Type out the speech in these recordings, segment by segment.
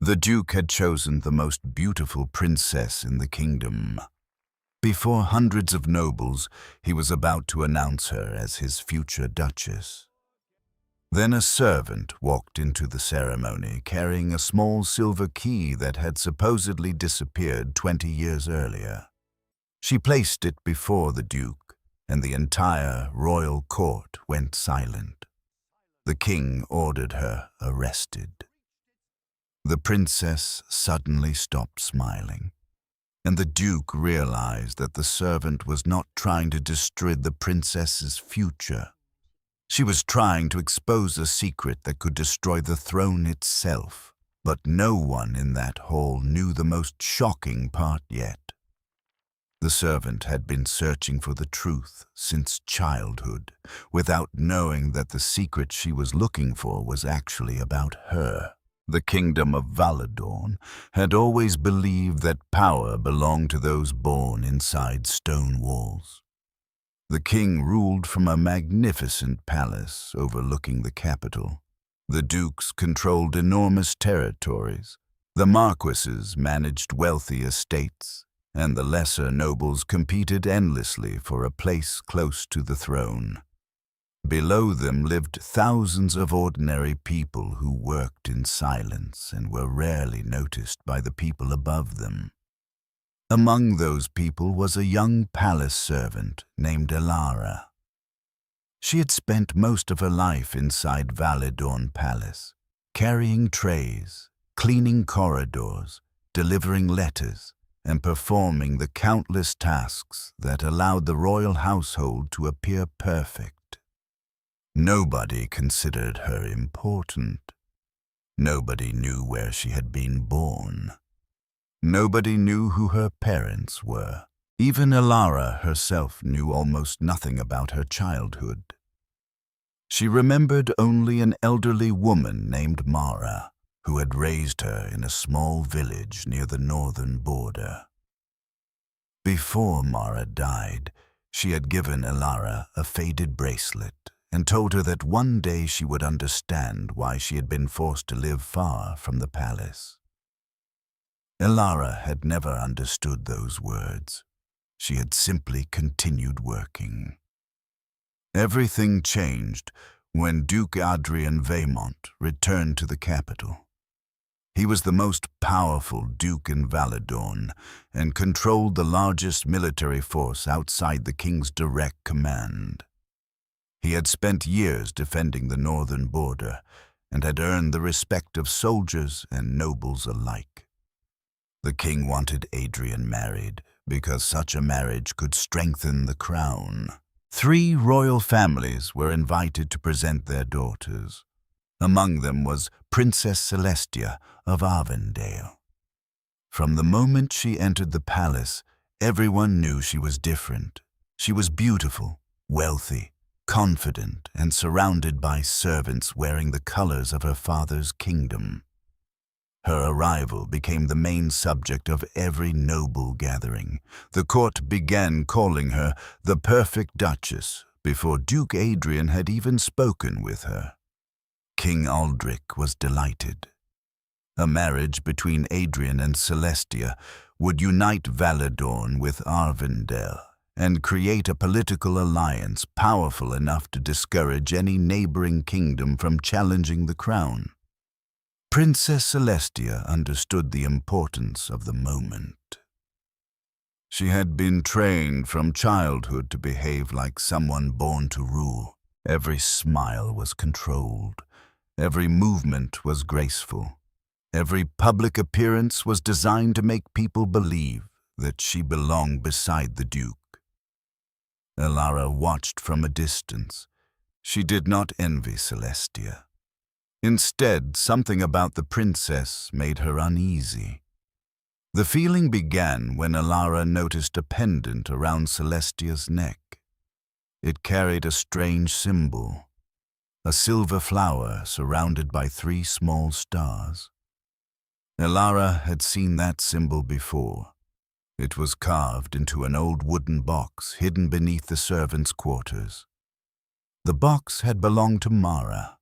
The Duke had chosen the most beautiful princess in the kingdom. Before hundreds of nobles, he was about to announce her as his future Duchess. Then a servant walked into the ceremony carrying a small silver key that had supposedly disappeared 20 years earlier. She placed it before the Duke, and the entire royal court went silent. The king ordered her arrested. The princess suddenly stopped smiling, and the Duke realized that the servant was not trying to destroy the princess's future. She was trying to expose a secret that could destroy the throne itself. But no one in that hall knew the most shocking part yet. The servant had been searching for the truth since childhood, without knowing that the secret she was looking for was actually about her. The kingdom of Valadorn had always believed that power belonged to those born inside stone walls. The king ruled from a magnificent palace overlooking the capital. The dukes controlled enormous territories. The marquises managed wealthy estates, and the lesser nobles competed endlessly for a place close to the throne. Below them lived thousands of ordinary people who worked in silence and were rarely noticed by the people above them. Among those people was a young palace servant named Elara. She had spent most of her life inside Valadorn Palace, carrying trays, cleaning corridors, delivering letters, and performing the countless tasks that allowed the royal household to appear perfect. Nobody considered her important. Nobody knew where she had been born. Nobody knew who her parents were. Even Elara herself knew almost nothing about her childhood. She remembered only an elderly woman named Mara, who had raised her in a small village near the northern border. Before Mara died, she had given Elara a faded bracelet and told her that one day she would understand why she had been forced to live far from the palace. Elara had never understood those words. She had simply continued working. Everything changed when Duke Adrian Vaimont returned to the capital. He was the most powerful duke in Valadorn and controlled the largest military force outside the king's direct command. He had spent years defending the northern border and had earned the respect of soldiers and nobles alike. The king wanted Adrian married because such a marriage could strengthen the crown. 3 royal families were invited to present their daughters. Among them was Princess Celestia of Arvendale. From the moment she entered the palace, everyone knew she was different. She was beautiful, wealthy, confident, and surrounded by servants wearing the colors of her father's kingdom. Her arrival became the main subject of every noble gathering. The court began calling her the perfect Duchess before Duke Adrian had even spoken with her. King Aldric was delighted. A marriage between Adrian and Celestia would unite Valadorn with Arvendale and create a political alliance powerful enough to discourage any neighboring kingdom from challenging the crown. Princess Celestia understood the importance of the moment. She had been trained from childhood to behave like someone born to rule. Every smile was controlled. Every movement was graceful. Every public appearance was designed to make people believe that she belonged beside the Duke. Elara watched from a distance. She did not envy Celestia. Instead, something about the princess made her uneasy. The feeling began when Elara noticed a pendant around Celestia's neck. It carried a strange symbol, a silver flower surrounded by 3 small stars. Elara had seen that symbol before. It was carved into an old wooden box hidden beneath the servants' quarters. The box had belonged to Mara.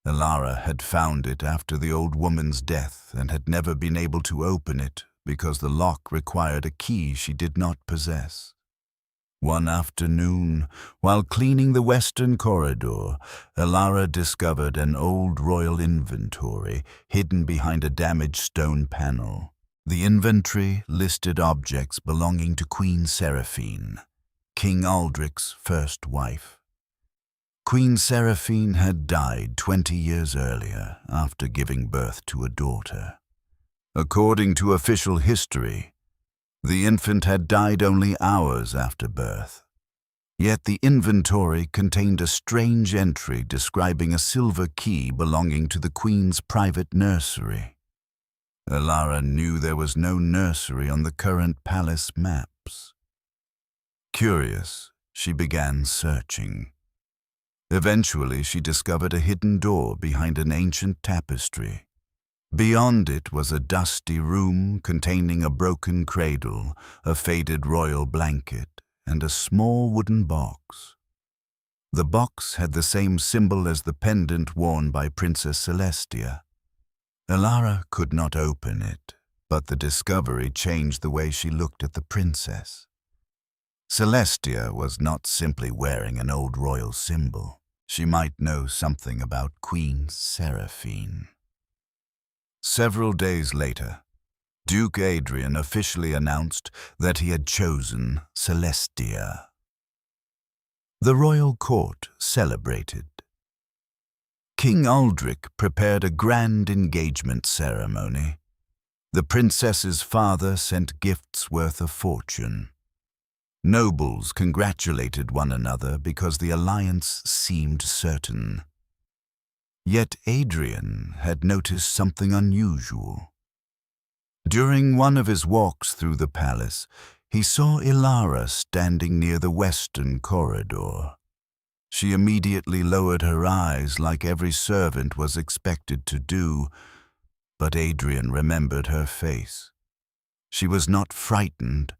Elara had found it after the old woman's death and had never been able to open it because the lock required a key she did not possess. One afternoon, while cleaning the western corridor, Elara discovered an old royal inventory hidden behind a damaged stone panel. The inventory listed objects belonging to Queen Seraphine, King Aldrich's first wife. Queen Seraphine had died 20 years earlier after giving birth to a daughter. According to official history, the infant had died only hours after birth. Yet the inventory contained a strange entry describing a silver key belonging to the Queen's private nursery. Elara knew there was no nursery on the current palace maps. Curious, she began searching. Eventually, she discovered a hidden door behind an ancient tapestry. Beyond it was a dusty room containing a broken cradle, a faded royal blanket, and a small wooden box. The box had the same symbol as the pendant worn by Princess Celestia. Elara could not open it, but the discovery changed the way she looked at the princess. Celestia was not simply wearing an old royal symbol. She might know something about Queen Seraphine. Several days later, Duke Adrian officially announced that he had chosen Celestia. The royal court celebrated. King Aldrich prepared a grand engagement ceremony. The princess's father sent gifts worth a fortune. Nobles congratulated one another because the alliance seemed certain. Yet Adrian had noticed something unusual. During one of his walks through the palace, he saw Elara standing near the western corridor. She immediately lowered her eyes like every servant was expected to do, but Adrian remembered her face. She was not frightened.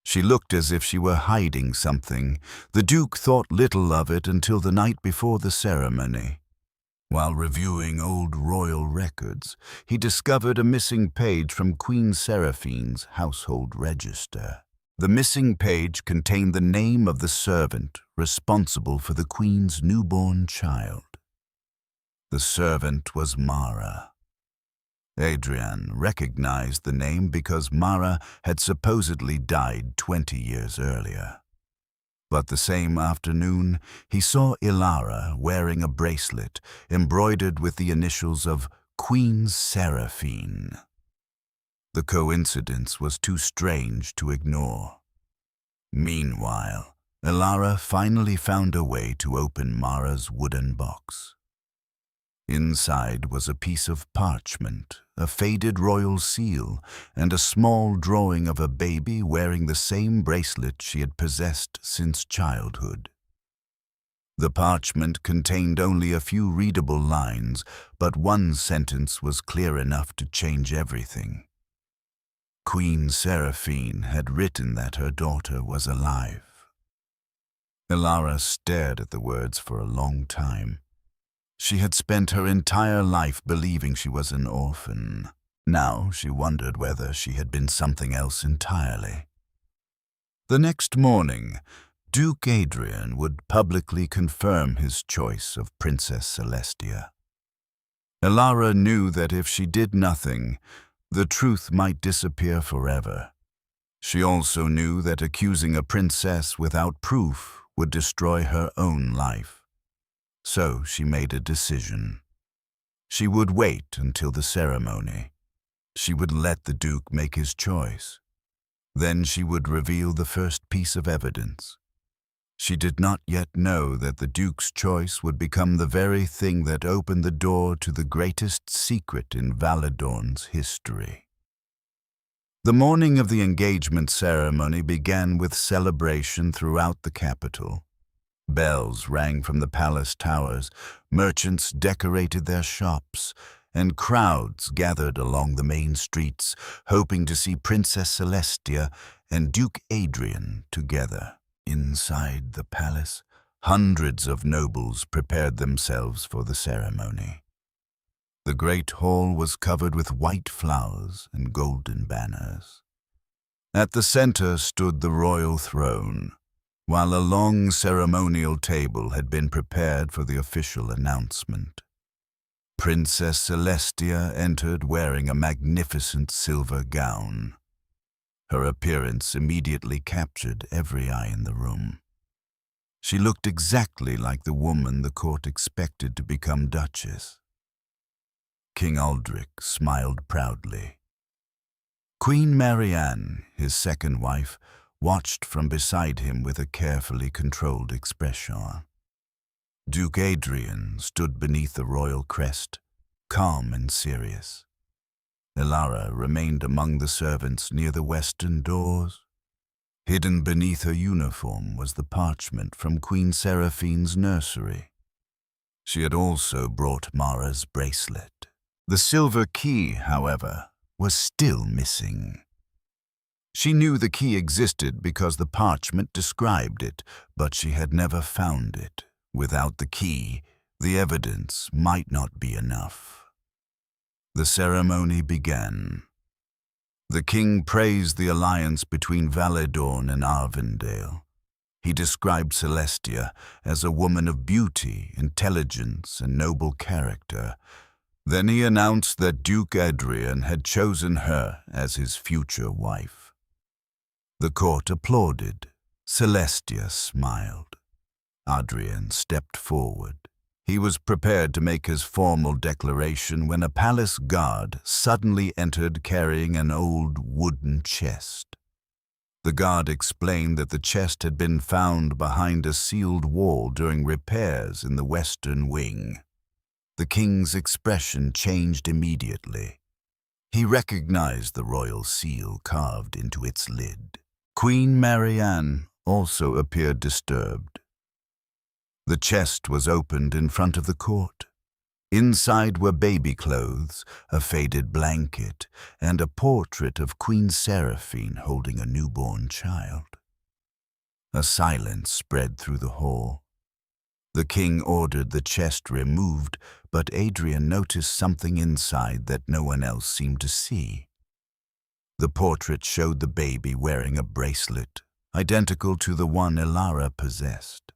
She looked as if she were hiding something. The Duke thought little of it until the night before the ceremony. While reviewing old royal records, he discovered a missing page from Queen Seraphine's household register. The missing page contained the name of the servant responsible for the Queen's newborn child. The servant was Mara. Adrian recognized the name because Mara had supposedly died 20 years earlier. But the same afternoon, he saw Elara wearing a bracelet embroidered with the initials of Queen Seraphine. The coincidence was too strange to ignore. Meanwhile, Elara finally found a way to open Mara's wooden box. Inside was a piece of parchment, a faded royal seal, and a small drawing of a baby wearing the same bracelet she had possessed since childhood. The parchment contained only a few readable lines, but one sentence was clear enough to change everything. Queen Seraphine had written that her daughter was alive. Elara stared at the words for a long time. She had spent her entire life believing she was an orphan. Now she wondered whether she had been something else entirely. The next morning, Duke Adrian would publicly confirm his choice of Princess Celestia. Elara knew that if she did nothing, the truth might disappear forever. She also knew that accusing a princess without proof would destroy her own life. So she made a decision. She would wait until the ceremony. She would let the Duke make his choice. Then she would reveal the first piece of evidence. She did not yet know that the Duke's choice would become the very thing that opened the door to the greatest secret in Valadorn's history. The morning of the engagement ceremony began with celebration throughout the capital. Bells rang from the palace towers, merchants decorated their shops, and crowds gathered along the main streets, hoping to see Princess Celestia and Duke Adrian together. Inside the palace, Hundreds of nobles prepared themselves for the ceremony. The great hall was covered with white flowers and golden banners. At the center stood the royal throne, while a long ceremonial table had been prepared for the official announcement. Princess Celestia entered wearing a magnificent silver gown. Her appearance immediately captured every eye in the room. She looked exactly like the woman the court expected to become Duchess. King Aldrich smiled proudly. Queen Marianne, his second wife, watched from beside him with a carefully controlled expression. Duke Adrian stood beneath the royal crest, calm and serious. Elara remained among the servants near the western doors. Hidden beneath her uniform was the parchment from Queen Seraphine's nursery. She had also brought Mara's bracelet. The silver key, however, was still missing. She knew the key existed because the parchment described it, but she had never found it. Without the key, the evidence might not be enough. The ceremony began. The king praised the alliance between Valedorn and Arvindale. He described Celestia as a woman of beauty, intelligence, and noble character. Then he announced that Duke Adrian had chosen her as his future wife. The court applauded. Celestia smiled. Adrian stepped forward. He was prepared to make his formal declaration when a palace guard suddenly entered carrying an old wooden chest. The guard explained that the chest had been found behind a sealed wall during repairs in the western wing. The king's expression changed immediately. He recognized the royal seal carved into its lid. Queen Marianne also appeared disturbed. The chest was opened in front of the court. Inside were baby clothes, a faded blanket, and a portrait of Queen Seraphine holding a newborn child. A silence spread through the hall. The king ordered the chest removed, but Adrian noticed something inside that no one else seemed to see. The portrait showed the baby wearing a bracelet, identical to the one Elara possessed.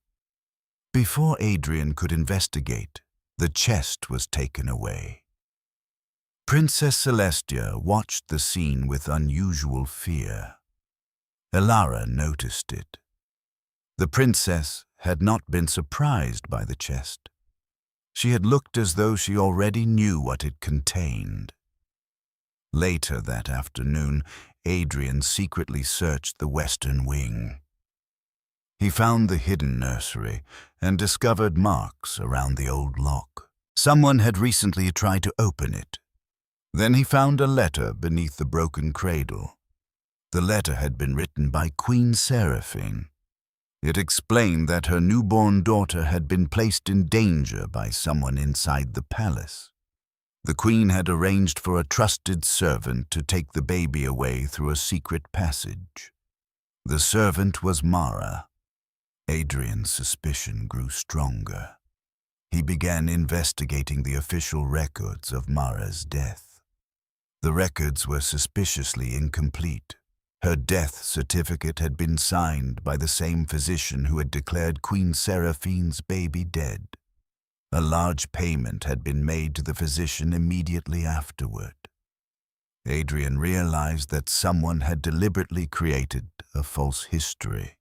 Before Adrian could investigate, the chest was taken away. Princess Celestia watched the scene with unusual fear. Elara noticed it. The princess had not been surprised by the chest. She had looked as though she already knew what it contained. Later that afternoon, Adrian secretly searched the western wing. He found the hidden nursery and discovered marks around the old lock. Someone had recently tried to open it. Then he found a letter beneath the broken cradle. The letter had been written by Queen Seraphine. It explained that her newborn daughter had been placed in danger by someone inside the palace. The queen had arranged for a trusted servant to take the baby away through a secret passage. The servant was Mara. Adrian's suspicion grew stronger. He began investigating the official records of Mara's death. The records were suspiciously incomplete. Her death certificate had been signed by the same physician who had declared Queen Seraphine's baby dead. A large payment had been made to the physician immediately afterward. Adrian realized that someone had deliberately created a false history.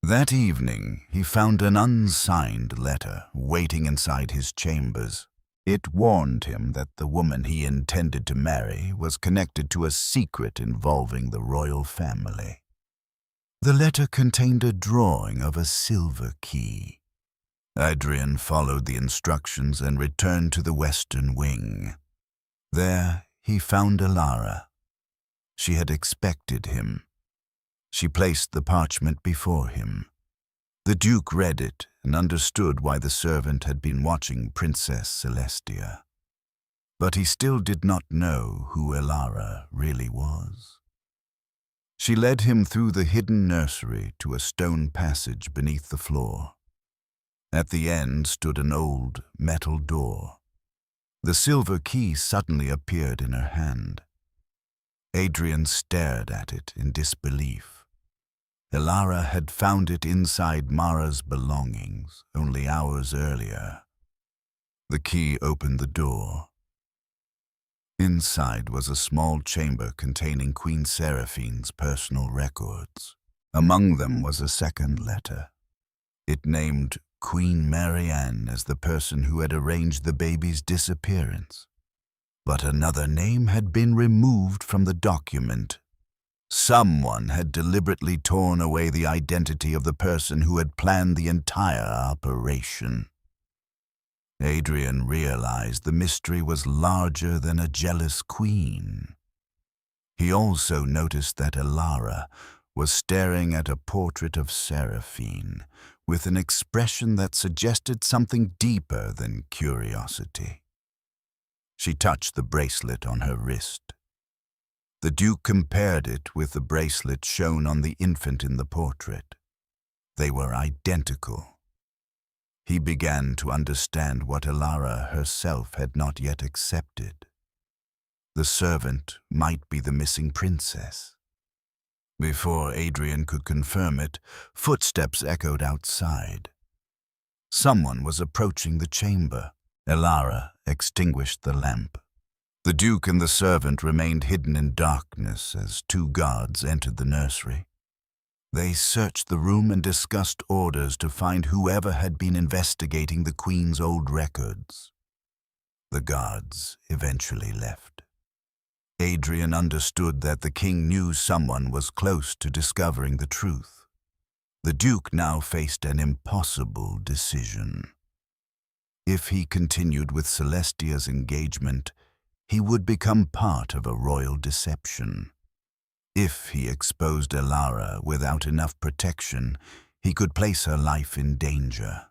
That evening, he found an unsigned letter waiting inside his chambers. It warned him that the woman he intended to marry was connected to a secret involving the royal family. The letter contained a drawing of a silver key. Adrian followed the instructions and returned to the western wing. There, he found Elara. She had expected him. She placed the parchment before him. The Duke read it and understood why the servant had been watching Princess Celestia. But he still did not know who Elara really was. She led him through the hidden nursery to a stone passage beneath the floor. At the end stood an old metal door. The silver key suddenly appeared in her hand. Adrian stared at it in disbelief. Elara had found it inside Mara's belongings only hours earlier. The key opened the door. Inside was a small chamber containing Queen Seraphine's personal records. Among them was a second letter. It named Queen Marianne as the person who had arranged the baby's disappearance. But another name had been removed from the document. Someone had deliberately torn away the identity of the person who had planned the entire operation. Adrian realized the mystery was larger than a jealous queen. He also noticed that Elara was staring at a portrait of Seraphine with an expression that suggested something deeper than curiosity. She touched the bracelet on her wrist. The Duke compared it with the bracelet shown on the infant in the portrait. They were identical. He began to understand what Elara herself had not yet accepted. The servant might be the missing princess. Before Adrian could confirm it, footsteps echoed outside. Someone was approaching the chamber. Elara extinguished the lamp. The Duke and the servant remained hidden in darkness as two guards entered the nursery. They searched the room and discussed orders to find whoever had been investigating the Queen's old records. The guards eventually left. Adrian understood that the king knew someone was close to discovering the truth. The Duke now faced an impossible decision. If he continued with Celestia's engagement, he would become part of a royal deception. If he exposed Elara without enough protection, he could place her life in danger.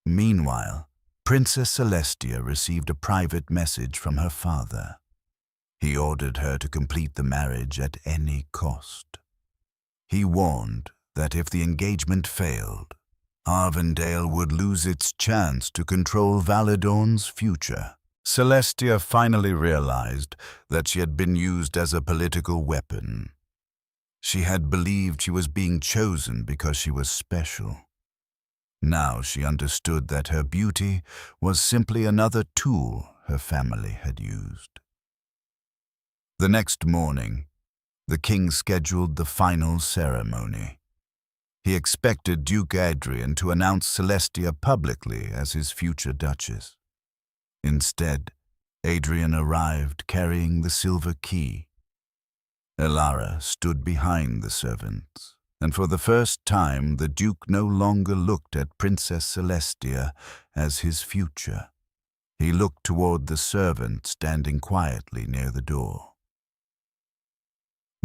Meanwhile, Princess Celestia received a private message from her father. He ordered her to complete the marriage at any cost. He warned that if the engagement failed, Arvendale would lose its chance to control Valedorn's future. Celestia finally realized that she had been used as a political weapon. She had believed she was being chosen because she was special. Now she understood that her beauty was simply another tool her family had used. The next morning, the king scheduled the final ceremony. He expected Duke Adrian to announce Celestia publicly as his future Duchess. Instead, Adrian arrived carrying the silver key. Elara stood behind the servants, and for the first time the Duke no longer looked at Princess Celestia as his future. He looked toward the servant standing quietly near the door.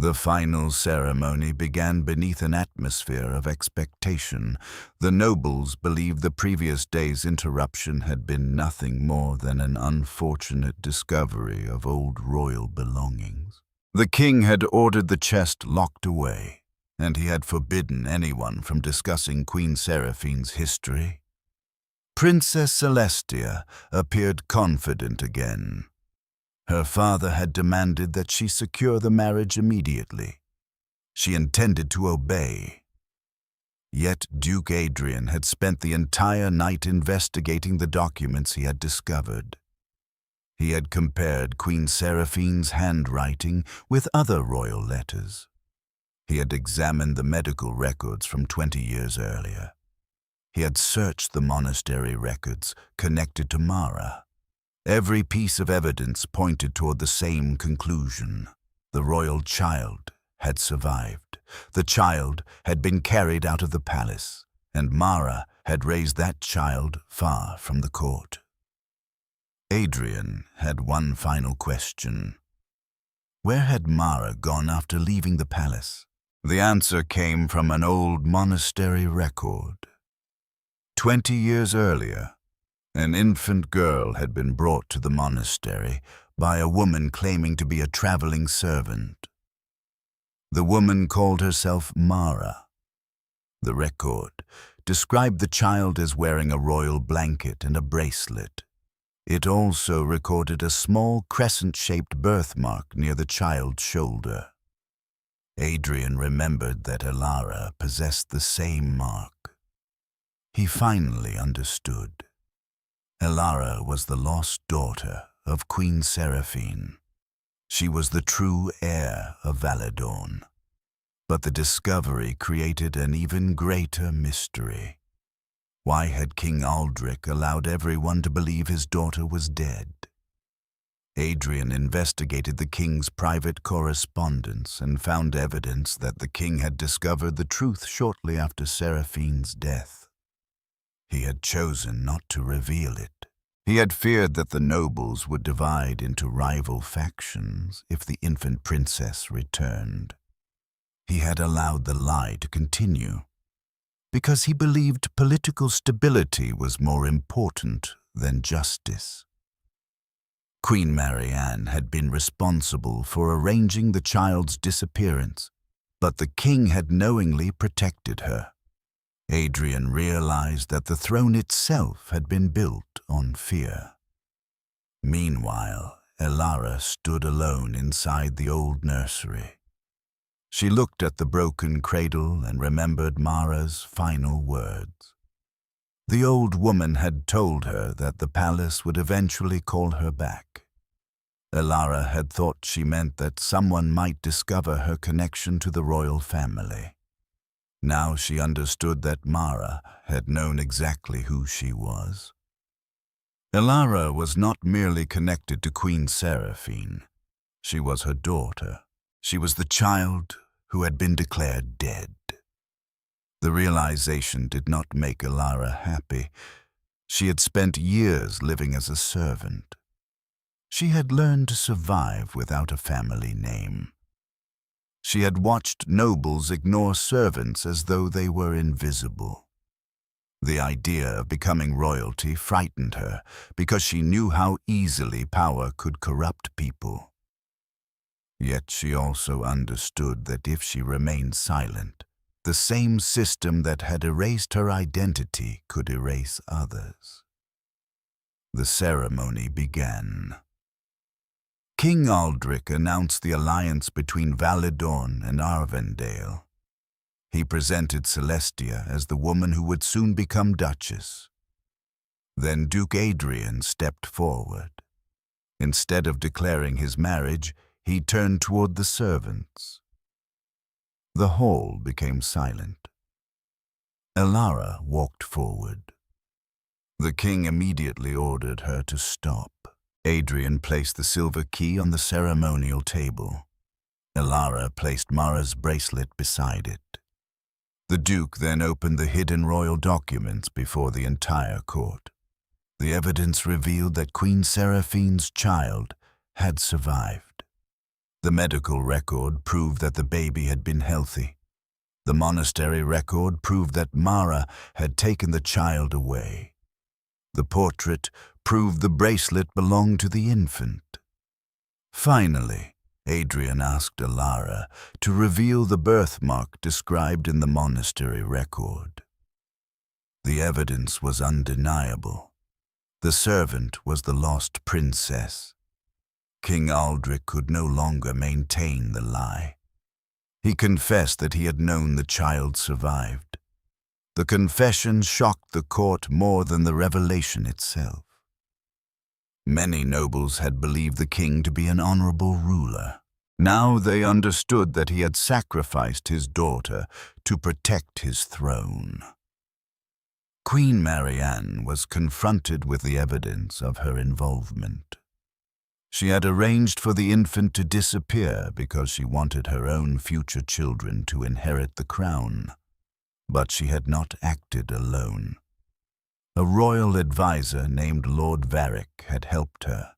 The final ceremony began beneath an atmosphere of expectation. The nobles believed the previous day's interruption had been nothing more than an unfortunate discovery of old royal belongings. The king had ordered the chest locked away, and he had forbidden anyone from discussing Queen Seraphine's history. Princess Celestia appeared confident again. Her father had demanded that she secure the marriage immediately. She intended to obey. Yet Duke Adrian had spent the entire night investigating the documents he had discovered. He had compared Queen Seraphine's handwriting with other royal letters. He had examined the medical records from 20 years earlier. He had searched the monastery records connected to Mara. Every piece of evidence pointed toward the same conclusion. The royal child had survived. The child had been carried out of the palace, and Mara had raised that child far from the court. Adrian had one final question. Where had Mara gone after leaving the palace? The answer came from an old monastery record. 20 years earlier, an infant girl had been brought to the monastery by a woman claiming to be a traveling servant. The woman called herself Mara. The record described the child as wearing a royal blanket and a bracelet. It also recorded a small crescent-shaped birthmark near the child's shoulder. Adrian remembered that Elara possessed the same mark. He finally understood. Elara was the lost daughter of Queen Seraphine. She was the true heir of Valadorn. But the discovery created an even greater mystery. Why had King Aldrich allowed everyone to believe his daughter was dead? Adrian investigated the king's private correspondence and found evidence that the king had discovered the truth shortly after Seraphine's death. He had chosen not to reveal it. He had feared that the nobles would divide into rival factions if the infant princess returned. He had allowed the lie to continue because he believed political stability was more important than justice. Queen Marianne had been responsible for arranging the child's disappearance, but the king had knowingly protected her. Adrian realized that the throne itself had been built on fear. Meanwhile, Elara stood alone inside the old nursery. She looked at the broken cradle and remembered Mara's final words. The old woman had told her that the palace would eventually call her back. Elara had thought she meant that someone might discover her connection to the royal family. Now she understood that Mara had known exactly who she was. Elara was not merely connected to Queen Seraphine. She was her daughter. She was the child who had been declared dead. The realization did not make Elara happy. She had spent years living as a servant. She had learned to survive without a family name. She had watched nobles ignore servants as though they were invisible. The idea of becoming royalty frightened her because she knew how easily power could corrupt people. Yet she also understood that if she remained silent, the same system that had erased her identity could erase others. The ceremony began. King Aldrich announced the alliance between Valadorn and Arvendale. He presented Celestia as the woman who would soon become Duchess. Then Duke Adrian stepped forward. Instead of declaring his marriage, he turned toward the servants. The hall became silent. Elara walked forward. The king immediately ordered her to stop. Adrian placed the silver key on the ceremonial table. Elara placed Mara's bracelet beside it. The Duke then opened the hidden royal documents before the entire court. The evidence revealed that Queen Seraphine's child had survived. The medical record proved that the baby had been healthy. The monastery record proved that Mara had taken the child away. The portrait proved the bracelet belonged to the infant. Finally, Adrian asked Elara to reveal the birthmark described in the monastery record. The evidence was undeniable. The servant was the lost princess. King Aldrich could no longer maintain the lie. He confessed that he had known the child survived. The confession shocked the court more than the revelation itself. Many nobles had believed the king to be an honorable ruler. Now they understood that he had sacrificed his daughter to protect his throne. Queen Marianne was confronted with the evidence of her involvement. She had arranged for the infant to disappear because she wanted her own future children to inherit the crown. But she had not acted alone. A royal advisor named Lord Varric had helped her.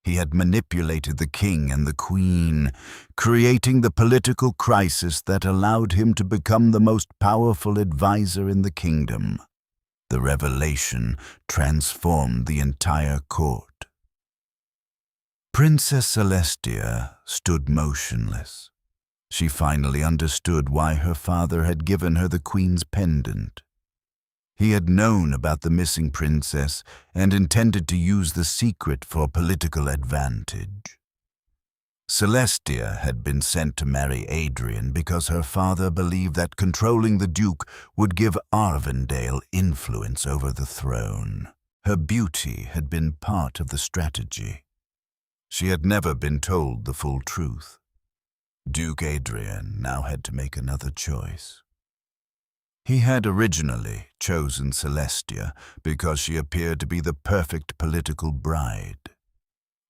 He had manipulated the king and the queen, creating the political crisis that allowed him to become the most powerful advisor in the kingdom. The revelation transformed the entire court. Princess Celestia stood motionless. She finally understood why her father had given her the queen's pendant. He had known about the missing princess and intended to use the secret for political advantage. Celestia had been sent to marry Adrian because her father believed that controlling the Duke would give Arvindale influence over the throne. Her beauty had been part of the strategy. She had never been told the full truth. Duke Adrian now had to make another choice. He had originally chosen Celestia because she appeared to be the perfect political bride.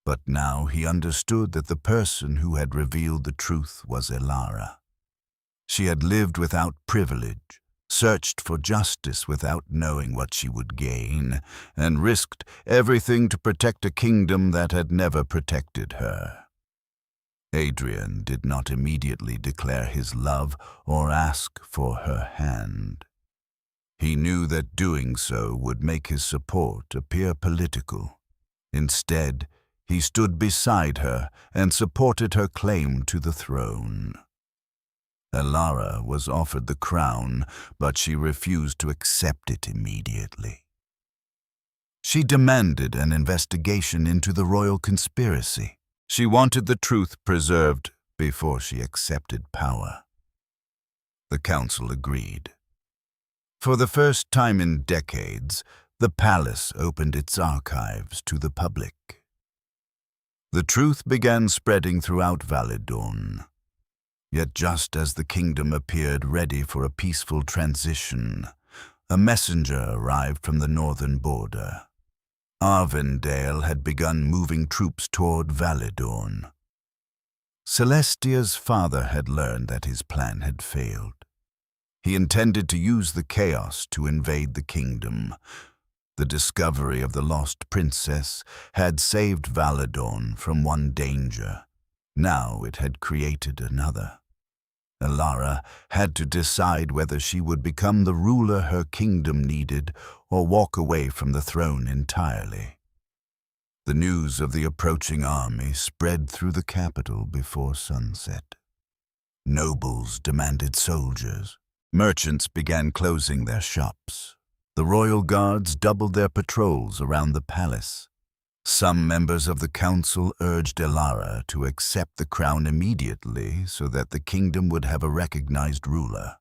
But now he understood that the person who had revealed the truth was Elara. She had lived without privilege, searched for justice without knowing what she would gain, and risked everything to protect a kingdom that had never protected her. Adrian did not immediately declare his love or ask for her hand. He knew that doing so would make his support appear political. Instead, he stood beside her and supported her claim to the throne. Elara was offered the crown, but she refused to accept it immediately. She demanded an investigation into the royal conspiracy. She wanted the truth preserved before she accepted power. The council agreed. For the first time in decades, the palace opened its archives to the public. The truth began spreading throughout Validorn. Yet just as the kingdom appeared ready for a peaceful transition, a messenger arrived from the northern border. Arvindale had begun moving troops toward Validorn. Celestia's father had learned that his plan had failed. He intended to use the chaos to invade the kingdom. The discovery of the lost princess had saved Validorn from one danger. Now it had created another. Elara had to decide whether she would become the ruler her kingdom needed or walk away from the throne entirely. The news of the approaching army spread through the capital before sunset. Nobles demanded soldiers. Merchants began closing their shops. The royal guards doubled their patrols around the palace. Some members of the council urged Elara to accept the crown immediately so that the kingdom would have a recognized ruler.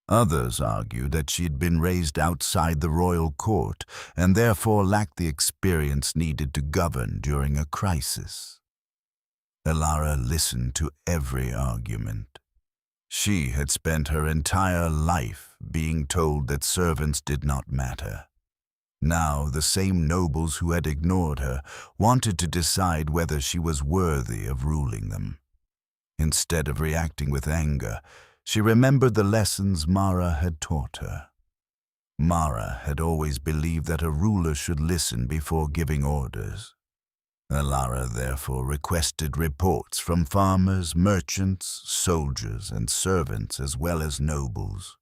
Others argued that she had been raised outside the royal court and therefore lacked the experience needed to govern during a crisis. Elara listened to every argument. She had spent her entire life being told that servants did not matter. Now the same nobles who had ignored her wanted to decide whether she was worthy of ruling them. Instead of reacting with anger, she remembered the lessons Mara had taught her. Mara had always believed that a ruler should listen before giving orders. Elara therefore requested reports from farmers, merchants, soldiers, and servants, as well as nobles.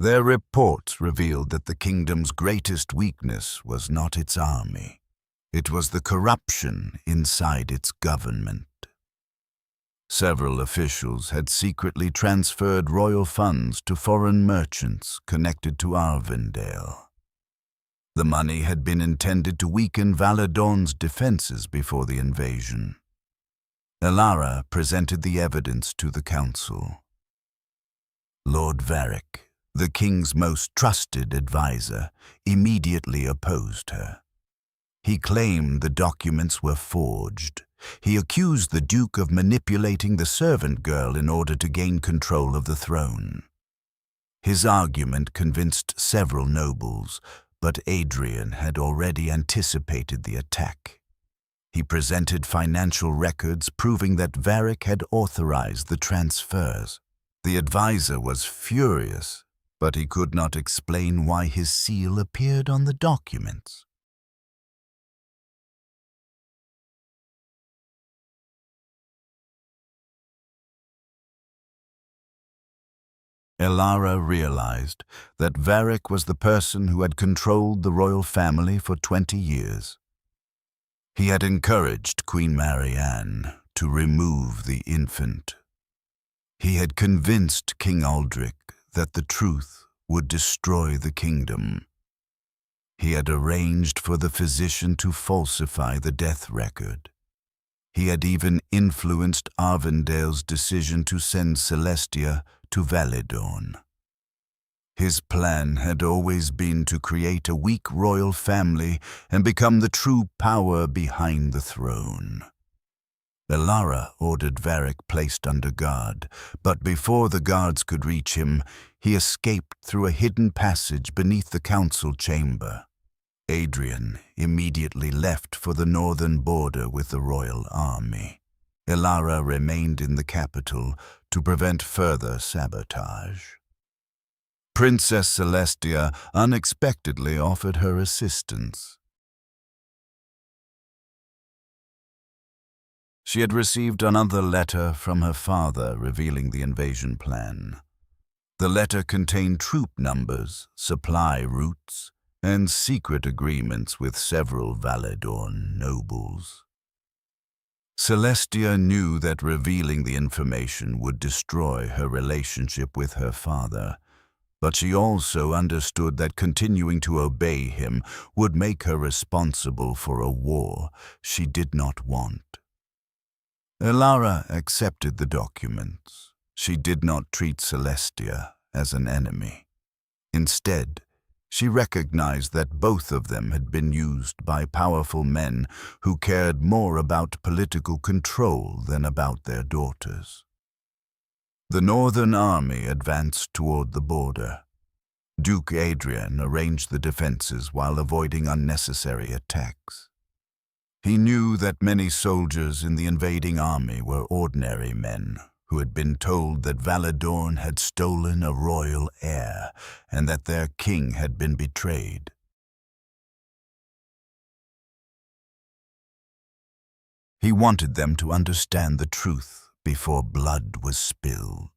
Their reports revealed that the kingdom's greatest weakness was not its army. It was the corruption inside its government. Several officials had secretly transferred royal funds to foreign merchants connected to Arvindale. The money had been intended to weaken Validorn's defenses before the invasion. Elara presented the evidence to the council. Lord Varric, the king's most trusted advisor, immediately opposed her. He claimed the documents were forged. He accused the Duke of manipulating the servant girl in order to gain control of the throne. His argument convinced several nobles, but Adrian had already anticipated the attack. He presented financial records proving that Varric had authorized the transfers. The advisor was furious, but he could not explain why his seal appeared on the documents. Elara realized that Varric was the person who had controlled the royal family for 20 years. He had encouraged Queen Marianne to remove the infant. He had convinced King Aldrich that the truth would destroy the kingdom. He had arranged for the physician to falsify the death record. He had even influenced Arvindale's decision to send Celestia to Valedorn. His plan had always been to create a weak royal family and become the true power behind the throne. Elara ordered Varric placed under guard, but before the guards could reach him, he escaped through a hidden passage beneath the council chamber. Adrian immediately left for the northern border with the royal army. Elara remained in the capital to prevent further sabotage. Princess Celestia unexpectedly offered her assistance. She had received another letter from her father revealing the invasion plan. The letter contained troop numbers, supply routes, and secret agreements with several Valedorn nobles. Celestia knew that revealing the information would destroy her relationship with her father, but she also understood that continuing to obey him would make her responsible for a war she did not want. Elara accepted the documents. She did not treat Celestia as an enemy. Instead, she recognized that both of them had been used by powerful men who cared more about political control than about their daughters. The northern army advanced toward the border. Duke Adrian arranged the defenses while avoiding unnecessary attacks. He knew that many soldiers in the invading army were ordinary men who had been told that Valedorn had stolen a royal heir and that their king had been betrayed. He wanted them to understand the truth before blood was spilled.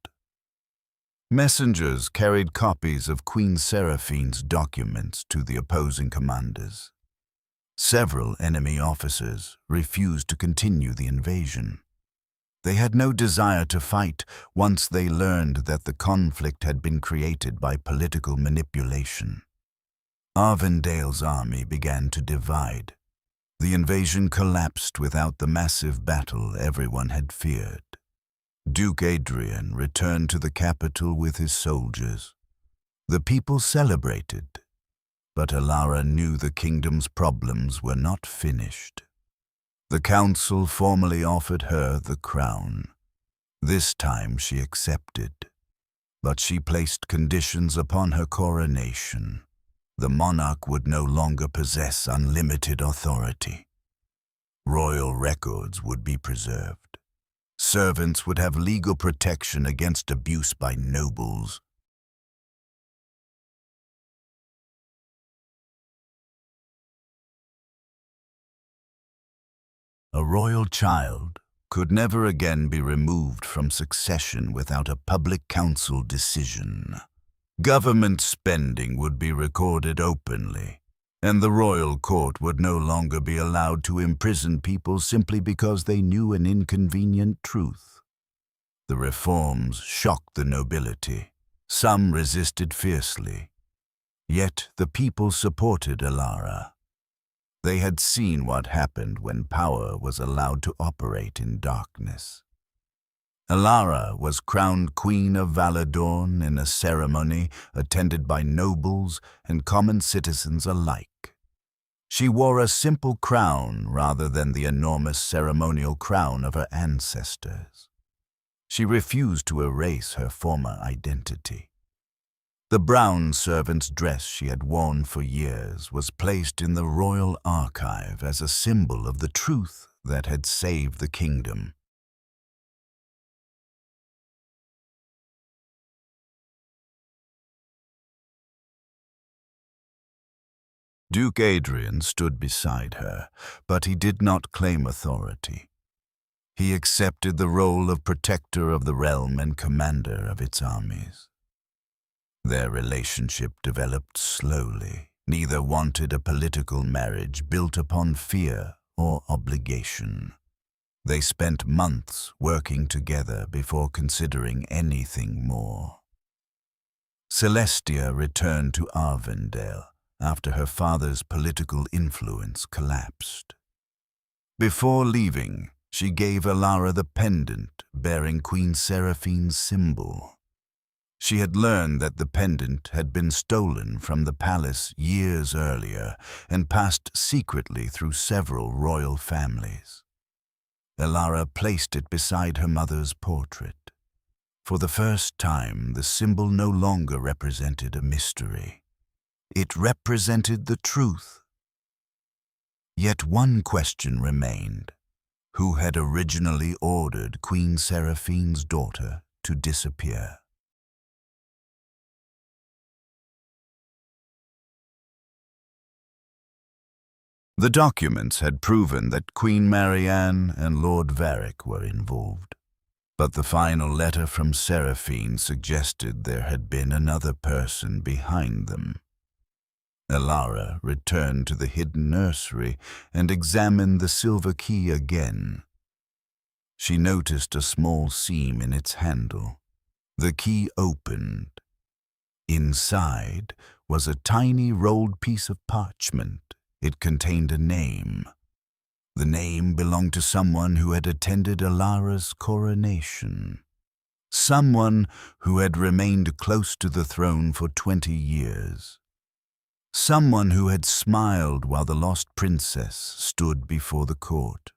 Messengers carried copies of Queen Seraphine's documents to the opposing commanders. Several enemy officers refused to continue the invasion. They had no desire to fight once they learned that the conflict had been created by political manipulation. Arvindale's army began to divide. The invasion collapsed without the massive battle everyone had feared. Duke Adrian returned to the capital with his soldiers. The people celebrated, but Elara knew the kingdom's problems were not finished. The council formally offered her the crown. This time she accepted, but she placed conditions upon her coronation. The monarch would no longer possess unlimited authority. Royal records would be preserved. Servants would have legal protection against abuse by nobles. A royal child could never again be removed from succession without a public council decision. Government spending would be recorded openly, and the royal court would no longer be allowed to imprison people simply because they knew an inconvenient truth. The reforms shocked the nobility. Some resisted fiercely. Yet the people supported Elara. They had seen what happened when power was allowed to operate in darkness. Elara was crowned Queen of Valedorn in a ceremony attended by nobles and common citizens alike. She wore a simple crown rather than the enormous ceremonial crown of her ancestors. She refused to erase her former identity. The brown servant's dress she had worn for years was placed in the royal archive as a symbol of the truth that had saved the kingdom. Duke Adrian stood beside her, but he did not claim authority. He accepted the role of protector of the realm and commander of its armies. Their relationship developed slowly. Neither wanted a political marriage built upon fear or obligation. They spent months working together before considering anything more. Celestia returned to Arvindale after her father's political influence collapsed. Before leaving, she gave Elara the pendant bearing Queen Seraphine's symbol. She had learned that the pendant had been stolen from the palace years earlier and passed secretly through several royal families. Elara placed it beside her mother's portrait. For the first time, the symbol no longer represented a mystery. It represented the truth. Yet one question remained. Who had originally ordered Queen Seraphine's daughter to disappear? The documents had proven that Queen Marianne and Lord Varick were involved, but the final letter from Seraphine suggested there had been another person behind them. Elara returned to the hidden nursery and examined the silver key again. She noticed a small seam in its handle. The key opened. Inside was a tiny rolled piece of parchment. It contained a name. The name belonged to someone who had attended Elara's coronation. Someone who had remained close to the throne for 20 years. Someone who had smiled while the lost princess stood before the court.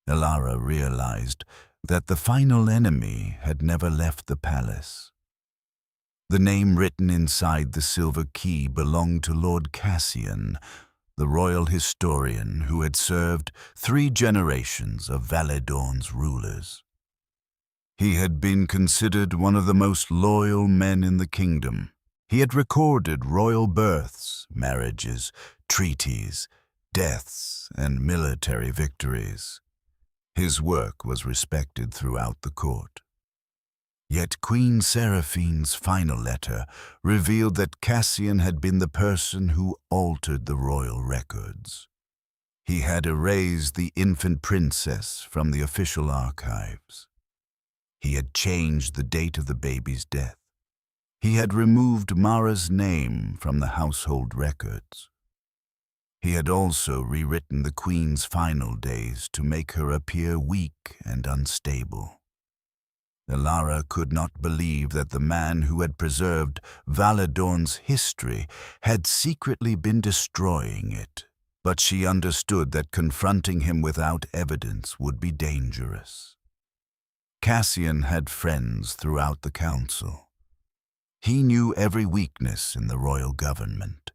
Elara realized that the final enemy had never left the palace. The name written inside the silver key belonged to Lord Cassian, the royal historian who had served 3 generations of Valedorn's rulers. He had been considered one of the most loyal men in the kingdom. He had recorded royal births, marriages, treaties, deaths, and military victories. His work was respected throughout the court. Yet Queen Seraphine's final letter revealed that Cassian had been the person who altered the royal records. He had erased the infant princess from the official archives. He had changed the date of the baby's death. He had removed Mara's name from the household records. He had also rewritten the queen's final days to make her appear weak and unstable. Elara could not believe that the man who had preserved Valedorn's history had secretly been destroying it, but she understood that confronting him without evidence would be dangerous. Cassian had friends throughout the council. He knew every weakness in the royal government.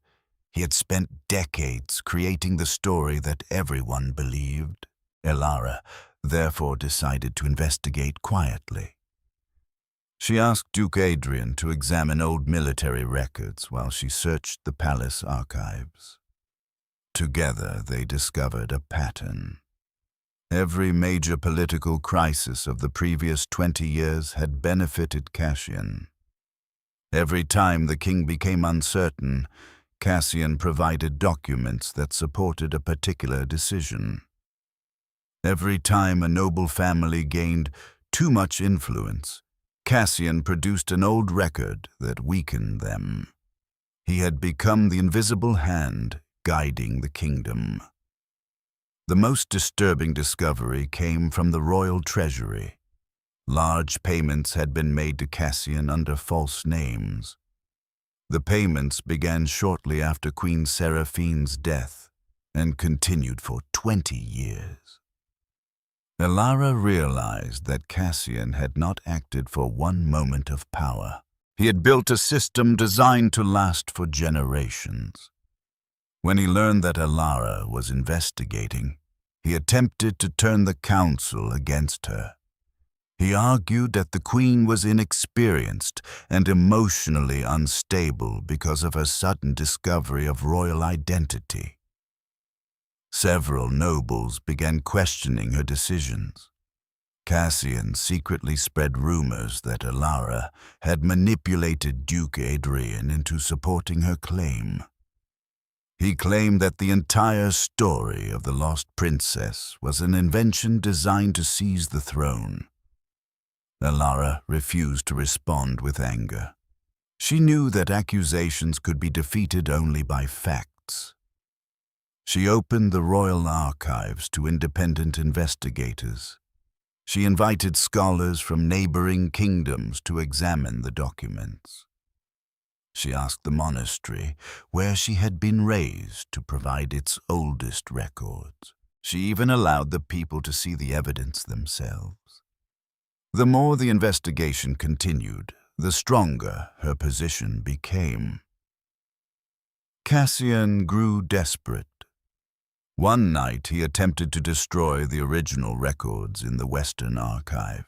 He had spent decades creating the story that everyone believed. Elara therefore decided to investigate quietly. She asked Duke Adrian to examine old military records while she searched the palace archives. Together they discovered a pattern. Every major political crisis of the previous 20 years had benefited Cassian. Every time the king became uncertain, Cassian provided documents that supported a particular decision. Every time a noble family gained too much influence, Cassian produced an old record that weakened them. He had become the invisible hand guiding the kingdom. The most disturbing discovery came from the royal treasury. Large payments had been made to Cassian under false names. The payments began shortly after Queen Seraphine's death and continued for 20 years. Elara realized that Cassian had not acted for one moment of power. He had built a system designed to last for generations. When he learned that Elara was investigating, he attempted to turn the council against her. He argued that the queen was inexperienced and emotionally unstable because of her sudden discovery of royal identity. Several nobles began questioning her decisions. Cassian secretly spread rumors that Elara had manipulated Duke Adrian into supporting her claim. He claimed that the entire story of the lost princess was an invention designed to seize the throne. Elara refused to respond with anger. She knew that accusations could be defeated only by facts. She opened the royal archives to independent investigators. She invited scholars from neighboring kingdoms to examine the documents. She asked the monastery where she had been raised to provide its oldest records. She even allowed the people to see the evidence themselves. The more the investigation continued, the stronger her position became. Cassian grew desperate. One night he attempted to destroy the original records in the Western Archive.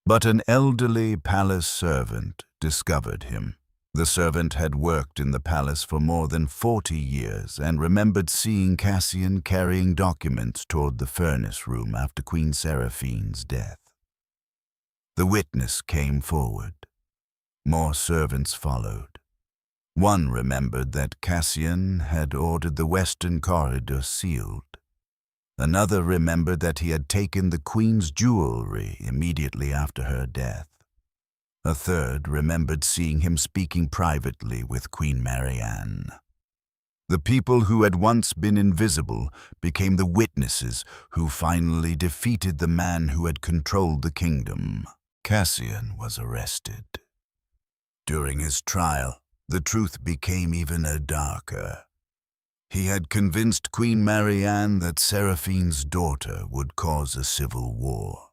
But an elderly palace servant discovered him. The servant had worked in the palace for more than 40 years and remembered seeing Cassian carrying documents toward the furnace room after Queen Seraphine's death. The witness came forward. More servants followed. One remembered that Cassian had ordered the western corridor sealed. Another remembered that he had taken the queen's jewelry immediately after her death. A third remembered seeing him speaking privately with Queen Marianne. The people who had once been invisible became the witnesses who finally defeated the man who had controlled the kingdom. Cassian was arrested. During his trial, the truth became even darker. He had convinced Queen Marianne that Seraphine's daughter would cause a civil war.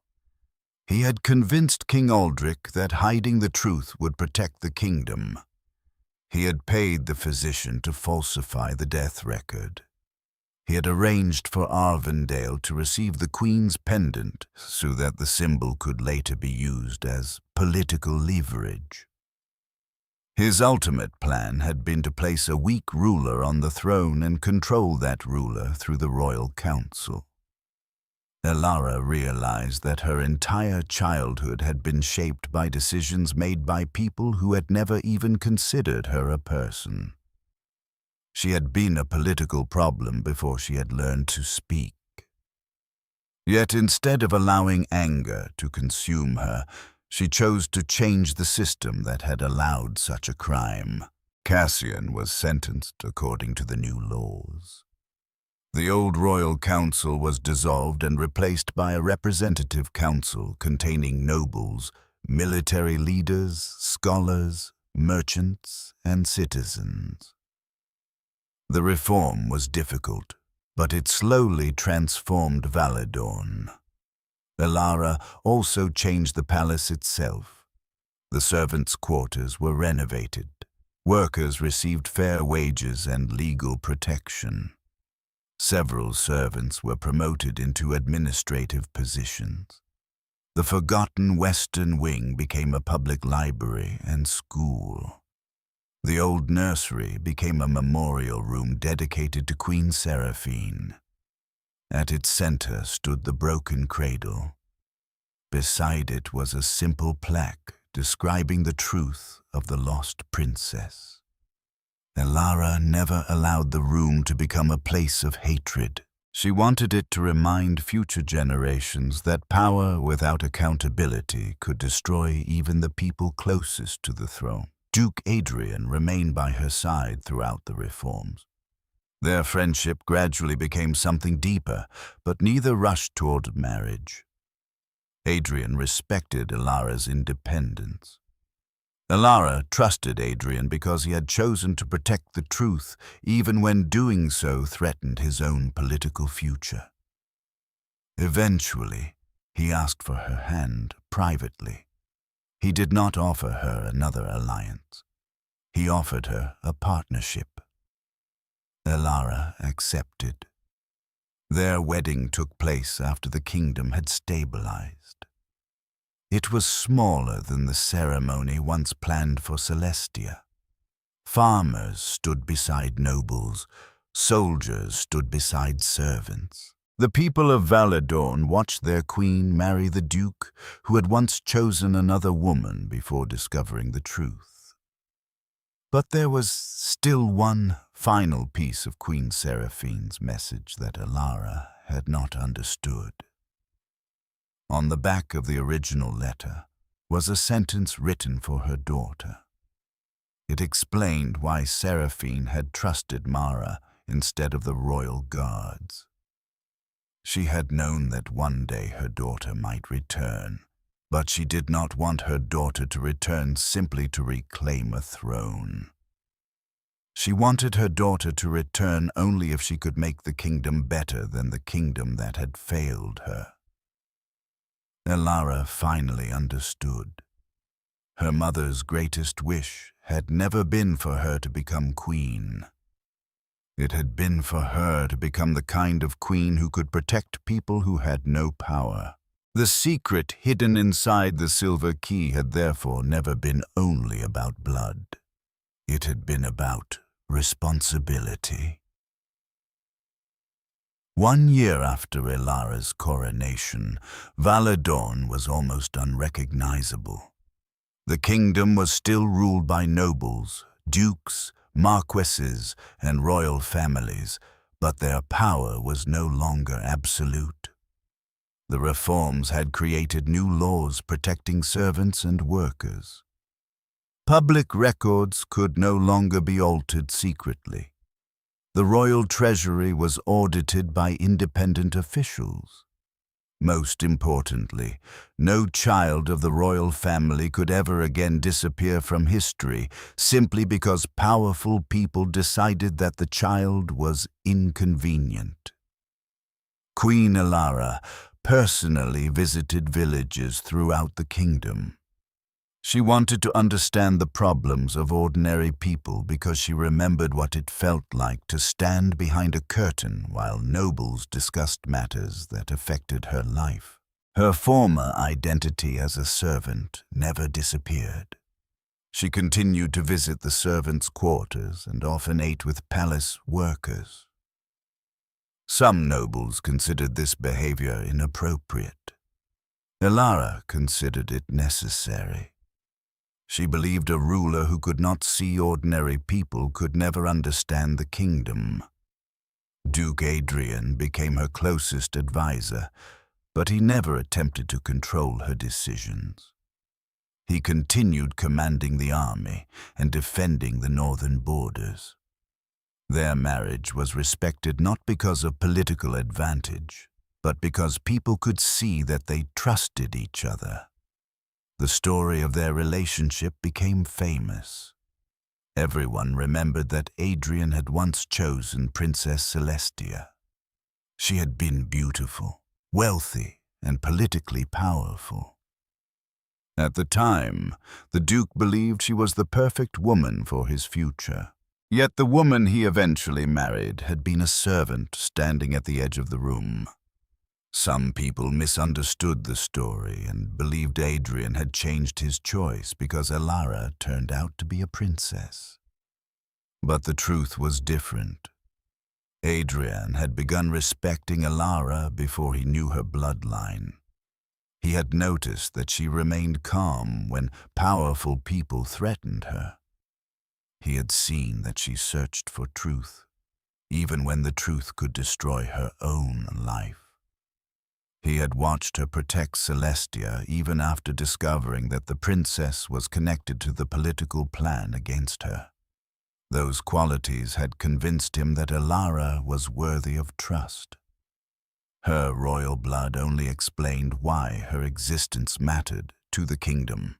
He had convinced King Aldrich that hiding the truth would protect the kingdom. He had paid the physician to falsify the death record. He had arranged for Arvindale to receive the Queen's pendant so that the symbol could later be used as political leverage. His ultimate plan had been to place a weak ruler on the throne and control that ruler through the royal council. Elara realized that her entire childhood had been shaped by decisions made by people who had never even considered her a person. She had been a political problem before she had learned to speak. Yet instead of allowing anger to consume her, she chose to change the system that had allowed such a crime. Cassian was sentenced according to the new laws. The old royal council was dissolved and replaced by a representative council containing nobles, military leaders, scholars, merchants, and citizens. The reform was difficult, but it slowly transformed Valadorn. Elara also changed the palace itself. The servants' quarters were renovated. Workers received fair wages and legal protection. Several servants were promoted into administrative positions. The forgotten Western Wing became a public library and school. The old nursery became a memorial room dedicated to Queen Seraphine. At its center stood the broken cradle. Beside it was a simple plaque describing the truth of the lost princess. Elara never allowed the room to become a place of hatred. She wanted it to remind future generations that power without accountability could destroy even the people closest to the throne. Duke Adrian remained by her side throughout the reforms. Their friendship gradually became something deeper, but neither rushed toward marriage. Adrian respected Elara's independence. Elara trusted Adrian because he had chosen to protect the truth, even when doing so threatened his own political future. Eventually, he asked for her hand privately. He did not offer her another alliance. He offered her a partnership. Elara accepted. Their wedding took place after the kingdom had stabilized. It was smaller than the ceremony once planned for Celestia. Farmers stood beside nobles, soldiers stood beside servants. The people of Valadorn watched their queen marry the duke who had once chosen another woman before discovering the truth. But there was still one final piece of Queen Seraphine's message that Elara had not understood. On the back of the original letter was a sentence written for her daughter. It explained why Seraphine had trusted Mara instead of the royal guards. She had known that one day her daughter might return, but she did not want her daughter to return simply to reclaim a throne. She wanted her daughter to return only if she could make the kingdom better than the kingdom that had failed her. Elara finally understood. Her mother's greatest wish had never been for her to become queen. It had been for her to become the kind of queen who could protect people who had no power. The secret hidden inside the silver key had therefore never been only about blood. It had been about responsibility. 1 year after Elara's coronation, Valadon was almost unrecognizable. The kingdom was still ruled by nobles, dukes, marquesses, and royal families, but their power was no longer absolute. The reforms had created new laws protecting servants and workers. Public records could no longer be altered secretly. The royal treasury was audited by independent officials. Most importantly, no child of the royal family could ever again disappear from history simply because powerful people decided that the child was inconvenient. Queen Elara personally visited villages throughout the kingdom. She wanted to understand the problems of ordinary people because she remembered what it felt like to stand behind a curtain while nobles discussed matters that affected her life. Her former identity as a servant never disappeared. She continued to visit the servants' quarters and often ate with palace workers. Some nobles considered this behavior inappropriate. Elara considered it necessary. She believed a ruler who could not see ordinary people could never understand the kingdom. Duke Adrian became her closest advisor, but he never attempted to control her decisions. He continued commanding the army and defending the northern borders. Their marriage was respected not because of political advantage, but because people could see that they trusted each other. The story of their relationship became famous. Everyone remembered that Adrian had once chosen Princess Celestia. She had been beautiful, wealthy, and politically powerful. At the time, the Duke believed she was the perfect woman for his future. Yet the woman he eventually married had been a servant standing at the edge of the room. Some people misunderstood the story and believed Adrian had changed his choice because Elara turned out to be a princess. But the truth was different. Adrian had begun respecting Elara before he knew her bloodline. He had noticed that she remained calm when powerful people threatened her. He had seen that she searched for truth, even when the truth could destroy her own life. He had watched her protect Celestia even after discovering that the princess was connected to the political plan against her. Those qualities had convinced him that Elara was worthy of trust. Her royal blood only explained why her existence mattered to the kingdom.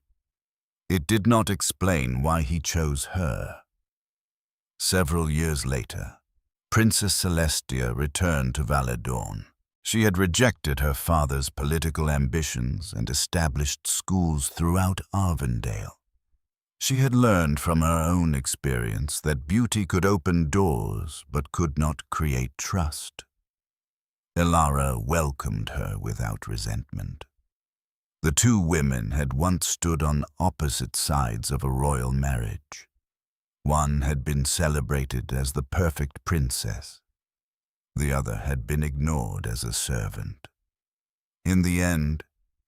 It did not explain why he chose her. Several years later, Princess Celestia returned to Valadon. She had rejected her father's political ambitions and established schools throughout Arvendale. She had learned from her own experience that beauty could open doors but could not create trust. Elara welcomed her without resentment. The two women had once stood on opposite sides of a royal marriage. One had been celebrated as the perfect princess. The other had been ignored as a servant. In the end,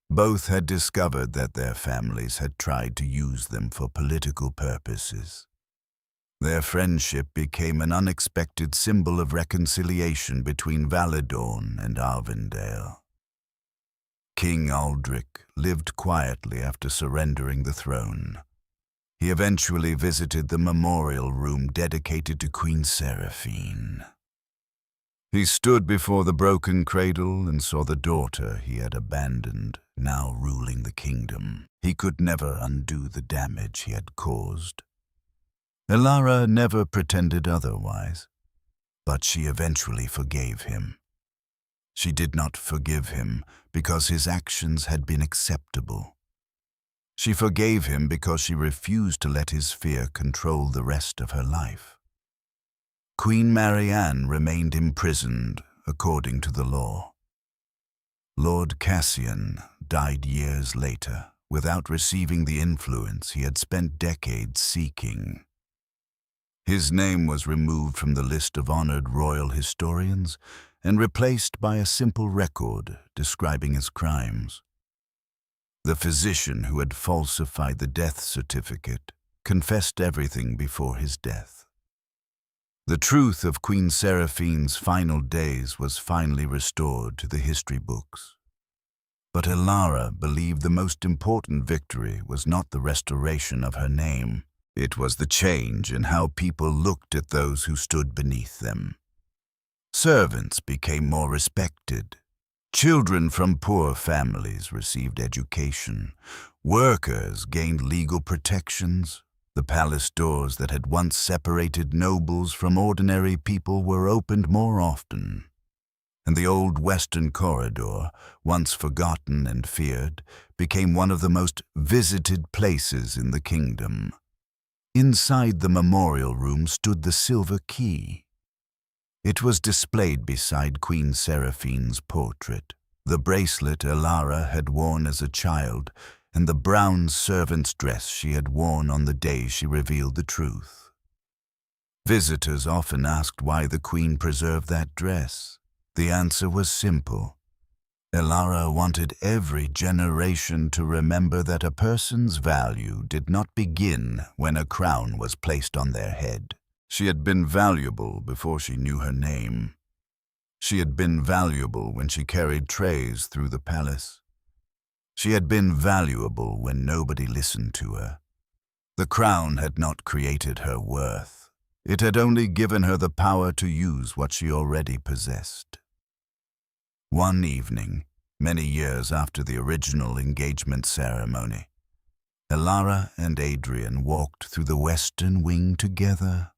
both had discovered that their families had tried to use them for political purposes. Their friendship became an unexpected symbol of reconciliation between Valadorn and Arvindale. King Aldrich lived quietly after surrendering the throne. He eventually visited the memorial room dedicated to Queen Seraphine. He stood before the broken cradle and saw the daughter he had abandoned, now ruling the kingdom. He could never undo the damage he had caused. Elara never pretended otherwise, but she eventually forgave him. She did not forgive him because his actions had been acceptable. She forgave him because she refused to let his fear control the rest of her life. Queen Marianne remained imprisoned according to the law. Lord Cassian died years later without receiving the influence he had spent decades seeking. His name was removed from the list of honored royal historians and replaced by a simple record describing his crimes. The physician who had falsified the death certificate confessed everything before his death. The truth of Queen Seraphine's final days was finally restored to the history books. But Elara believed the most important victory was not the restoration of her name. It was the change in how people looked at those who stood beneath them. Servants became more respected. Children from poor families received education. Workers gained legal protections. The palace doors that had once separated nobles from ordinary people were opened more often. And the old western corridor, once forgotten and feared, became one of the most visited places in the kingdom. Inside the memorial room stood the silver key. It was displayed beside Queen Seraphine's portrait, the bracelet Elara had worn as a child, and the brown servant's dress she had worn on the day she revealed the truth. Visitors often asked why the queen preserved that dress. The answer was simple. Elara wanted every generation to remember that a person's value did not begin when a crown was placed on their head. She had been valuable before she knew her name. She had been valuable when she carried trays through the palace. She had been valuable when nobody listened to her. The crown had not created her worth. It had only given her the power to use what she already possessed. One evening, many years after the original engagement ceremony, Elara and Adrian walked through the western wing together.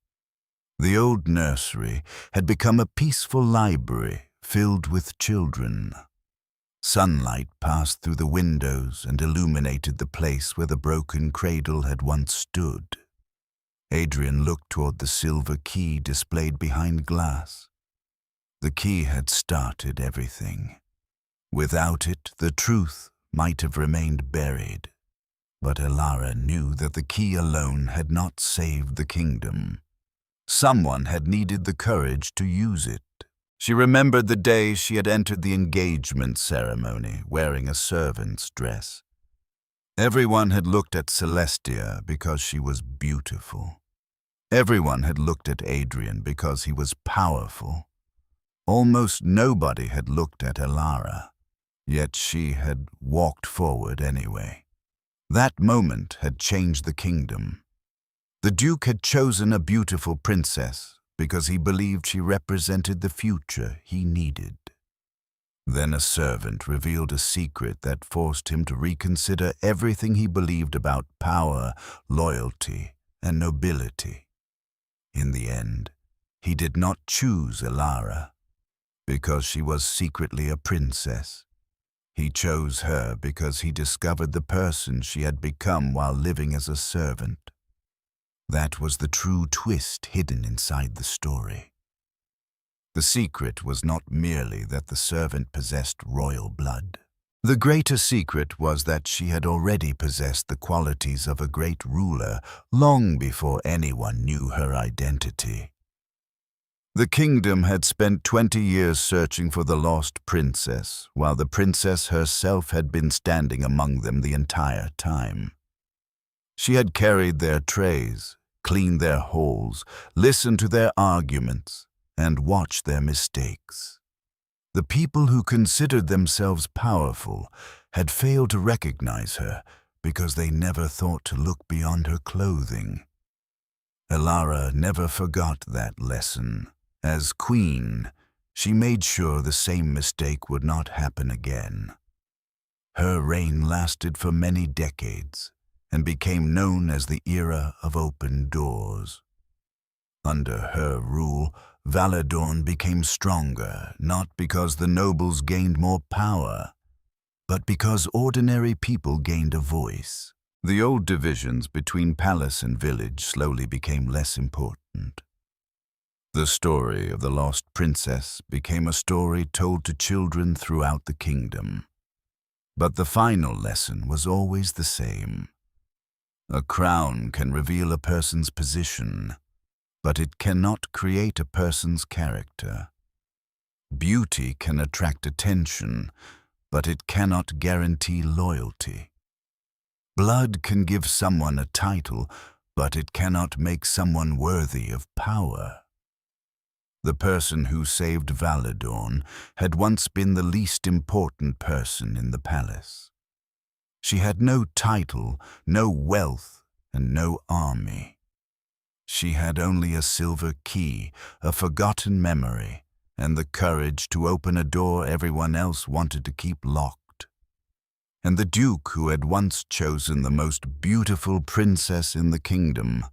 The old nursery had become a peaceful library filled with children. Sunlight passed through the windows and illuminated the place where the broken cradle had once stood. Adrian looked toward the silver key displayed behind glass. The key had started everything. Without it, the truth might have remained buried. But Elara knew that the key alone had not saved the kingdom. Someone had needed the courage to use it. She remembered the day she had entered the engagement ceremony wearing a servant's dress. Everyone had looked at Celestia because she was beautiful. Everyone had looked at Adrian because he was powerful. Almost nobody had looked at Elara, yet she had walked forward anyway. That moment had changed the kingdom. The Duke had chosen a beautiful princess because he believed she represented the future he needed. Then a servant revealed a secret that forced him to reconsider everything he believed about power, loyalty, and nobility. In the end, he did not choose Elara because she was secretly a princess. He chose her because he discovered the person she had become while living as a servant. That was the true twist hidden inside the story. The secret was not merely that the servant possessed royal blood. The greater secret was that she had already possessed the qualities of a great ruler long before anyone knew her identity. The kingdom had spent 20 years searching for the lost princess, while the princess herself had been standing among them the entire time. She had carried their trays, clean their halls, listen to their arguments, and watch their mistakes. The people who considered themselves powerful had failed to recognize her because they never thought to look beyond her clothing. Elara never forgot that lesson. As queen, she made sure the same mistake would not happen again. Her reign lasted for many decades and became known as the Era of Open Doors. Under her rule, Valadorn became stronger, not because the nobles gained more power, but because ordinary people gained a voice. The old divisions between palace and village slowly became less important. The story of the lost princess became a story told to children throughout the kingdom. But the final lesson was always the same. A crown can reveal a person's position, but it cannot create a person's character. Beauty can attract attention, but it cannot guarantee loyalty. Blood can give someone a title, but it cannot make someone worthy of power. The person who saved Valadorn had once been the least important person in the palace. She had no title, no wealth, and no army. She had only a silver key, a forgotten memory, and the courage to open a door everyone else wanted to keep locked. And the Duke, who had once chosen the most beautiful princess in the kingdom,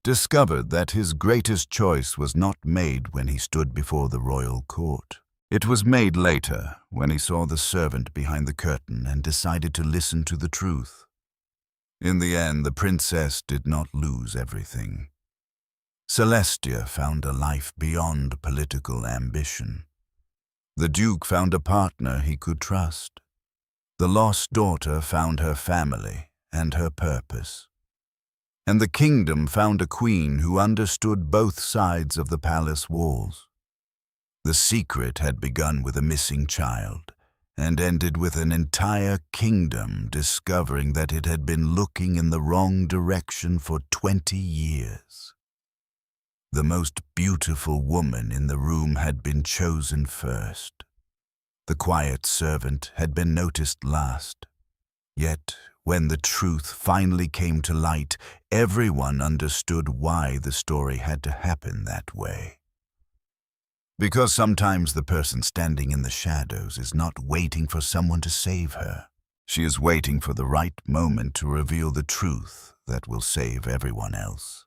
discovered that his greatest choice was not made when he stood before the royal court. It was made later, when he saw the servant behind the curtain and decided to listen to the truth. In the end, the princess did not lose everything. Celestia found a life beyond political ambition. The Duke found a partner he could trust. The lost daughter found her family and her purpose. And the kingdom found a queen who understood both sides of the palace walls. The secret had begun with a missing child and ended with an entire kingdom discovering that it had been looking in the wrong direction for 20 years. The most beautiful woman in the room had been chosen first. The quiet servant had been noticed last. Yet, when the truth finally came to light, everyone understood why the story had to happen that way. Because sometimes the person standing in the shadows is not waiting for someone to save her. She is waiting for the right moment to reveal the truth that will save everyone else.